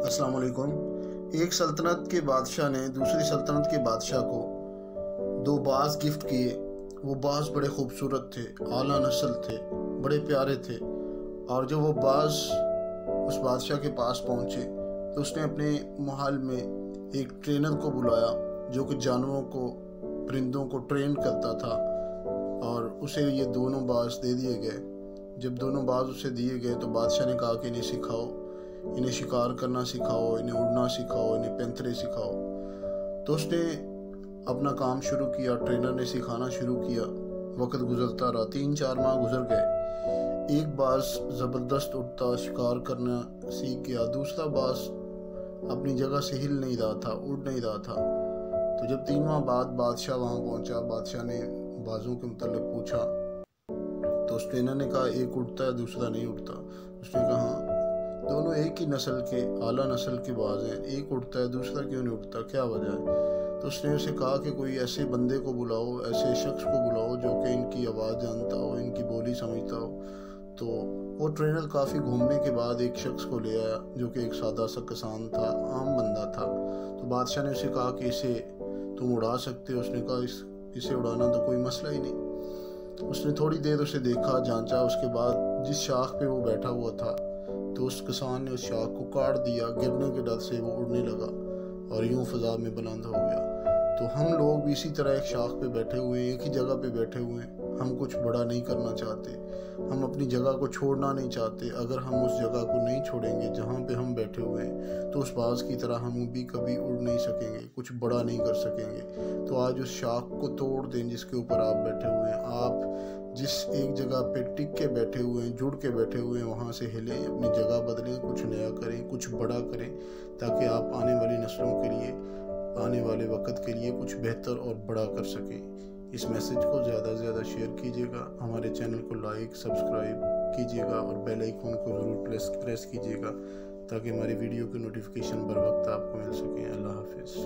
السلام علیکم۔ ایک سلطنت کے بادشاہ نے دوسری سلطنت کے بادشاہ کو 2 باز گفٹ کیے۔ وہ باز بڑے خوبصورت تھے، اعلیٰ نسل تھے، بڑے پیارے تھے۔ اور جب وہ باز اس بادشاہ کے پاس پہنچے تو اس نے اپنے محل میں ایک ٹرینر کو بلایا جو کہ جانوروں کو، پرندوں کو ٹرین کرتا تھا، اور اسے یہ دونوں باز دے دیے گئے۔ جب دونوں باز اسے دیے گئے تو بادشاہ نے کہا کہ انہیں سکھاؤ، انہیں شکار کرنا سکھاؤ، انہیں اڑنا سکھاؤ، انہیں پینترے سکھاؤ۔ تو اس نے اپنا کام شروع کیا، ٹرینر نے سکھانا شروع کیا۔ وقت گزرتا رہا، 3-4 ماہ گزر گئے۔ ایک باز زبردست اڑتا، شکار کرنا سیکھ گیا، دوسرا باز اپنی جگہ سے ہل نہیں رہا تھا، اڑ نہیں رہا تھا۔ تو جب 3 ماہ بعد بادشاہ وہاں پہنچا، بادشاہ نے بازوں کے متعلق پوچھا تو اس ٹرینر نے کہا ایک اڑتا ہے، دوسرا نہیں اڑتا۔ اس نے کہا ہاں، دونوں ایک ہی نسل کے، اعلیٰ نسل کے باز ہیں، ایک اڑتا ہے دوسرا کیوں نہیں اڑتا، کیا وجہ ہے؟ تو اس نے اسے کہا کہ کوئی ایسے بندے کو بلاؤ، ایسے شخص کو بلاؤ جو کہ ان کی آواز جانتا ہو، ان کی بولی سمجھتا ہو۔ تو وہ ٹرینر کافی گھومنے کے بعد ایک شخص کو لے آیا جو کہ ایک سادہ سا کسان تھا، عام بندہ تھا۔ تو بادشاہ نے اسے کہا کہ اسے تم اڑا سکتے ہو۔ اس نے کہا اسے اڑانا تو کوئی مسئلہ ہی نہیں۔ اس نے تھوڑی دیر اسے دیکھا، جانچا، اس کے بعد جس شاخ پہ وہ بیٹھا ہوا تھا تو اس کسان نے اس شاخ کو کاٹ دیا، گرنے کے ڈر سے وہ اڑنے لگا اور یوں فضا میں بلند ہو گیا۔ تو ہم لوگ بھی اسی طرح ایک شاخ پہ بیٹھے ہوئے ہیں، ایک ہی جگہ پہ بیٹھے ہوئے ہیں۔ ہم کچھ بڑا نہیں کرنا چاہتے، ہم اپنی جگہ کو چھوڑنا نہیں چاہتے۔ اگر ہم اس جگہ کو نہیں چھوڑیں گے جہاں پہ ہم بیٹھے ہوئے ہیں تو اس باز کی طرح ہم بھی کبھی اڑ نہیں سکیں گے، کچھ بڑا نہیں کر سکیں گے۔ تو آج اس شاخ کو توڑ دیں جس کے اوپر آپ بیٹھے ہوئے ہیں۔ آپ جس ایک جگہ پہ ٹک کے بیٹھے ہوئے ہیں، جڑ کے بیٹھے ہوئے ہیں، وہاں سے ہلیں، اپنی جگہ بدلیں، کچھ نیا کریں، کچھ بڑا کریں، تاکہ آپ آنے والی نسلوں کے لیے، آنے والے وقت کے لیے کچھ بہتر اور بڑا کر سکیں۔ اس میسج کو زیادہ سے زیادہ شیئر کیجیے گا، ہمارے چینل کو لائک، سبسکرائب کیجیے گا اور بیل آئیکن کو ضرور پریس کیجیے گا تاکہ ہماری ویڈیو کی نوٹیفیکیشن بر وقت آپ کو مل سکیں۔ اللہ حافظ۔